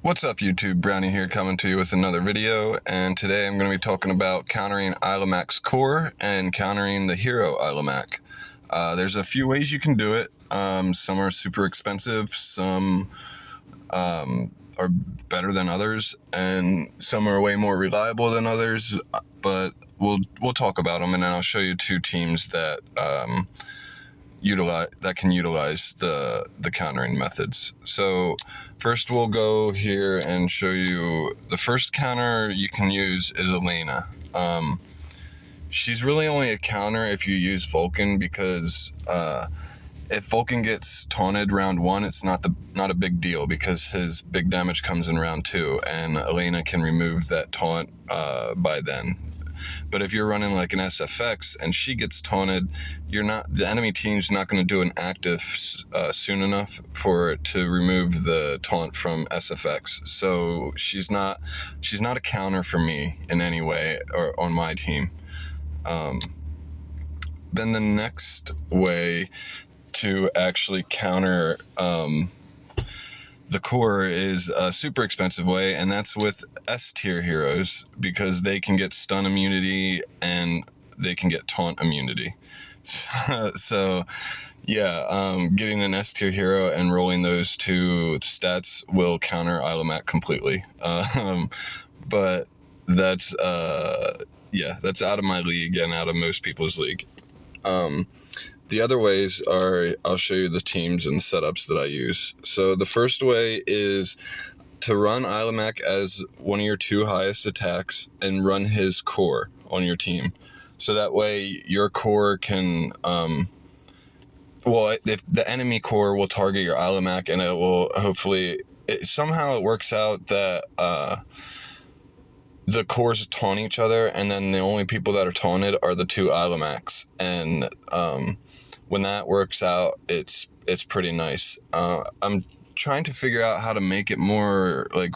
What's up YouTube, Brownie here coming to you with another video, and today I'm going to be talking about countering aylamaks core and countering the hero aylamak. There's a few ways you can do it. Some are super expensive, some are better than others, and some are way more reliable than others, but we'll talk about them, and then I'll show you two teams that can utilize the countering methods. So first we'll go here and show you the first counter you can use is Elena. She's really only a counter if you use Vulcan, because if Vulcan gets taunted round 1, it's not a big deal because his big damage comes in round 2, and Elena can remove that taunt by then. But if you're running like an SFX and she gets taunted, the enemy team's not going to do an active soon enough for it to remove the taunt from SFX. So she's not a counter for me in any way or on my team. Then the next way to actually counter the core is a super expensive way, and that's with S-tier heroes, because they can get stun immunity and they can get taunt immunity. So yeah, getting an S-tier hero and rolling those two stats will counter aylamak completely. But that's that's out of my league and out of most people's league. The other ways are, I'll show you the teams and setups that I use. So the first way is to run aylamak as one of your 2 highest attacks and run his core on your team. So that way your core can, if the enemy core will target your aylamak, and it will hopefully, somehow it works out that the cores taunt each other, and then the only people that are taunted are the 2 aylamaks. And when that works out, it's pretty nice. I'm trying to figure out how to make it more like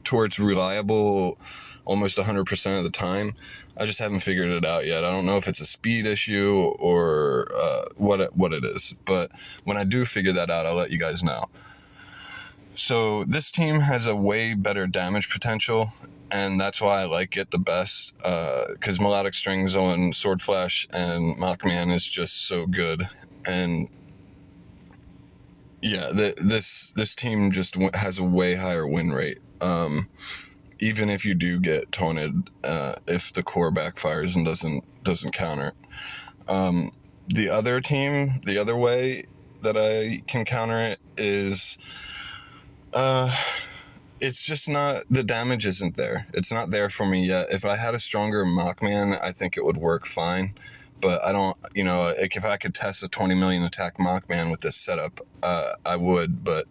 towards reliable almost 100% of the time. I just haven't figured it out yet. I don't know if it's a speed issue or what it is, but when I do figure that out, I'll let you guys know. So this team has a way better damage potential, and that's why I like it the best, because Melodic Strings on Sword Flash and Mockman is just so good. And yeah, this team just has a way higher win rate, even if you do get taunted, if the core backfires and doesn't counter it. The other way that I can counter it is, it's just not, the damage isn't there. It's not there for me yet. If I had a stronger Mockman, I think it would work fine. But I don't, if I could test a 20 million attack Mockman with this setup, I would. But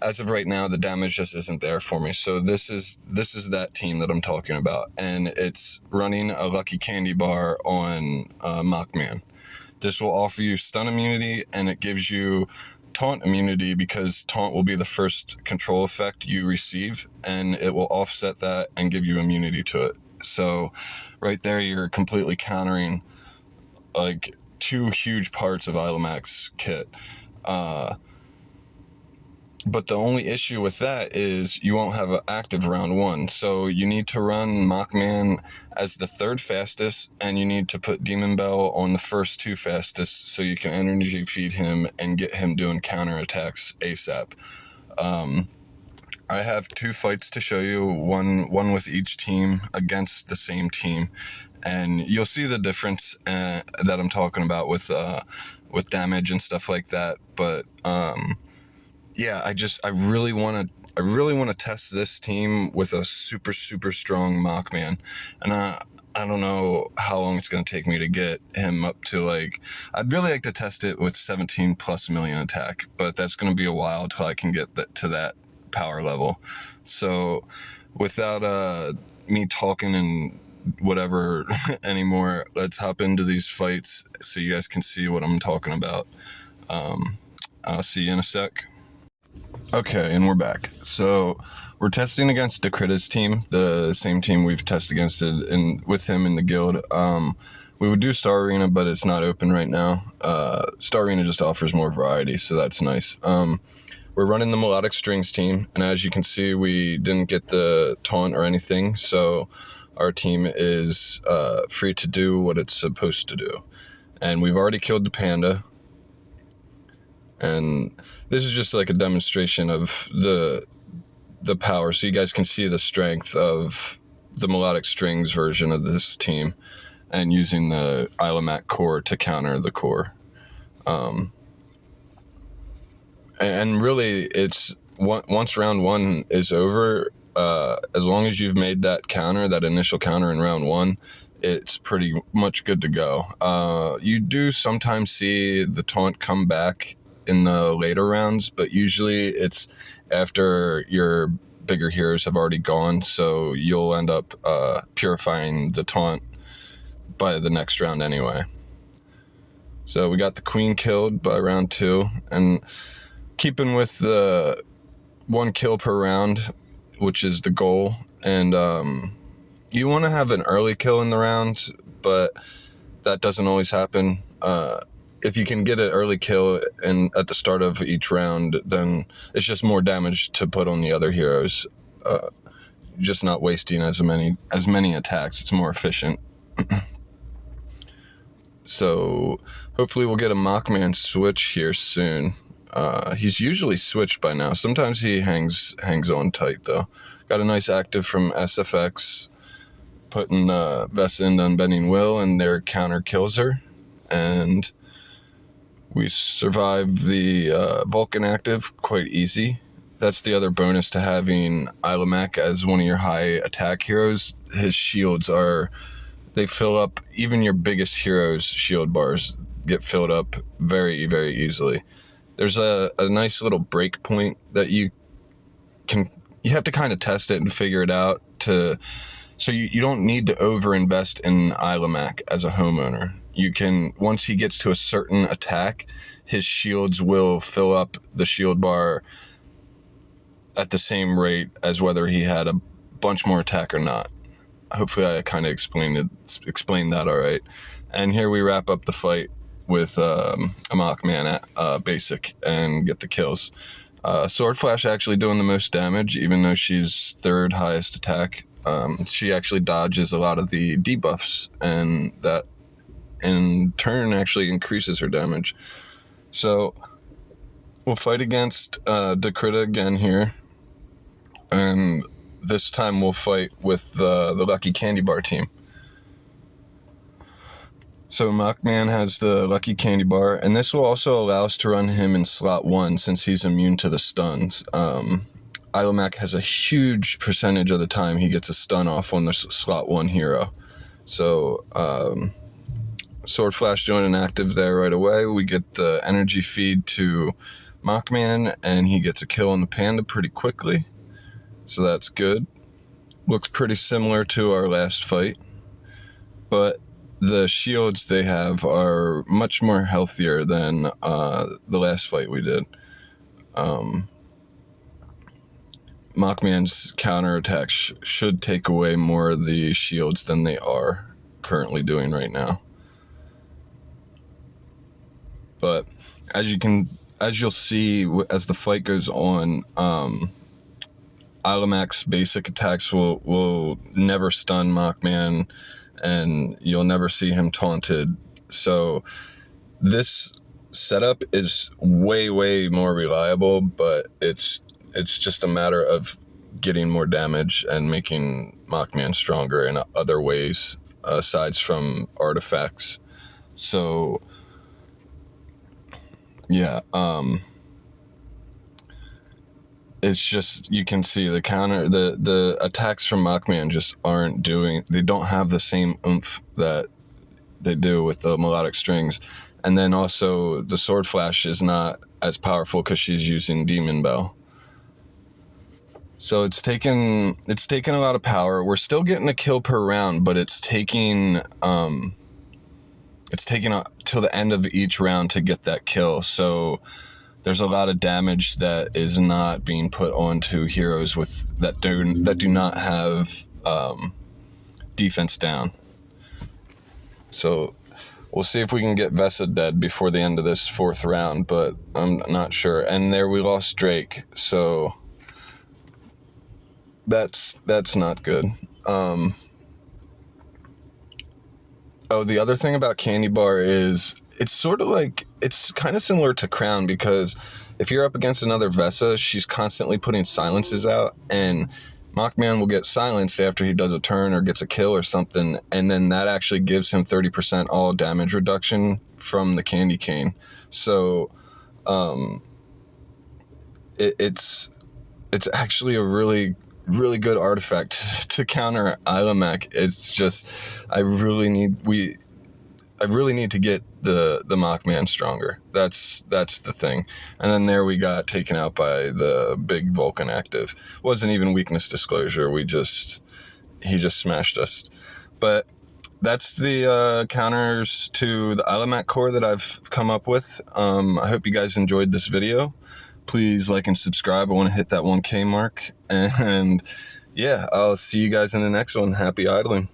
as of right now, the damage just isn't there for me. So this is that team that I'm talking about. And it's running a Lucky Candy Bar on Mockman. This will offer you stun immunity, and it gives you taunt immunity, because taunt will be the first control effect you receive, and it will offset that and give you immunity to it. So right there, you're completely countering like 2 huge parts of aylamak's kit. But the only issue with that is you won't have an active round 1. So you need to run Mockman as the 3rd fastest, and you need to put Demon Bell on the first 2 fastest so you can energy feed him and get him doing counter attacks ASAP. I have 2 fights to show you, one with each team against the same team, and you'll see the difference that I'm talking about with damage and stuff like that. But yeah, I really want to test this team with a super, super strong Mockman. And I don't know how long it's going to take me to get him up to, I'd really like to test it with 17 plus million attack, but that's going to be a while till I can get to that power level. So without me talking and whatever anymore, let's hop into these fights so you guys can see what I'm talking about. I'll see you in a sec. Okay, and we're back. So we're testing against Decrita's team, the same team we've tested against it with him in the guild. We would do Star Arena, but it's not open right now. Star Arena just offers more variety, so that's nice. We're we're running the melodic strings team, and as you can see, we didn't get the taunt or anything, so our team is free to do what it's supposed to do. And we've already killed the panda, and this is just like a demonstration of the power, so you guys can see the strength of the melodic strings version of this team, and using the aylamak core to counter the core. And really, it's once round one is over, as long as you've made that initial counter in round one, it's pretty much good to go. You do sometimes see the taunt come back in the later rounds, but usually it's after your bigger heroes have already gone, so you'll end up purifying the taunt by the next round anyway. So we got the queen killed by round 2, and keeping with the 1 kill per round, which is the goal, and you want to have an early kill in the round, but that doesn't always happen. If you can get an early kill at the start of each round, then it's just more damage to put on the other heroes. Just not wasting as many attacks. It's more efficient. So hopefully we'll get a Mockman switch here soon. He's usually switched by now. Sometimes he hangs on tight though. Got a nice active from SFX, putting Vesa into Unbending Will, and their counter kills her, and we survive the Vulcan active quite easy. That's the other bonus to having aylamak as one of your high attack heroes. His shields they fill up, even your biggest hero's shield bars get filled up very, very easily. There's a nice little break point that you have to kind of test it and figure it out so you don't need to overinvest in aylamak as a homeowner. You can, once he gets to a certain attack, his shields will fill up the shield bar at the same rate as whether he had a bunch more attack or not. Hopefully I kind of explained that all right. And here we wrap up the fight with a Mockman at basic and get the kills. Sword Flash actually doing the most damage, even though she's 3rd highest attack. She actually dodges a lot of the debuffs, and that in turn actually increases her damage. So we'll fight against Dekrita again here, and this time we'll fight with the Lucky Candy Bar team. So Mockman has the Lucky Candy Bar, and this will also allow us to run him in slot 1 since he's immune to the stuns. aylamak has a huge percentage of the time he gets a stun off on the slot 1 hero. So Sword Flash doing an active there right away. We get the energy feed to Mockman, and he gets a kill on the panda pretty quickly. So that's good. Looks pretty similar to our last fight, but the shields they have are much more healthier than the last fight we did. Mockman's counterattack should take away more of the shields than they are currently doing right now. But as you'll see as the fight goes on, aylamak's basic attacks will never stun Mockman, and you'll never see him taunted. So this setup is way, way more reliable, but it's just a matter of getting more damage and making Mockman stronger in other ways, aside from artifacts. So yeah, it's just, you can see the counter, the attacks from Mockman just they don't have the same oomph that they do with the melodic strings. And then also the Sword Flash is not as powerful because she's using Demon Bell. So it's taken a lot of power. We're still getting a kill per round, but it's taking till the end of each round to get that kill. So there's a lot of damage that is not being put onto heroes that do not have defense down. So We'll see if we can get Vesa dead before the end of this 4th round, but I'm not sure. And there we lost Drake, so that's not good. The other thing about Candy Bar is it's sort of like, it's kind of similar to Crown, because if you're up against another Vesa, she's constantly putting silences out, and Mockman will get silenced after he does a turn or gets a kill or something, and then that actually gives him 30% all damage reduction from the Candy Cane. So it's actually a really good artifact to counter Aylamak. It's just I really need to get the Mockman stronger. That's the thing. And then there we got taken out by the big Vulcan active. Wasn't even weakness disclosure. He just smashed us. But that's the counters to the Aylamak core that I've come up with. I hope you guys enjoyed this video. Please like and subscribe. I want to hit that 1K mark. And yeah, I'll see you guys in the next one. Happy idling.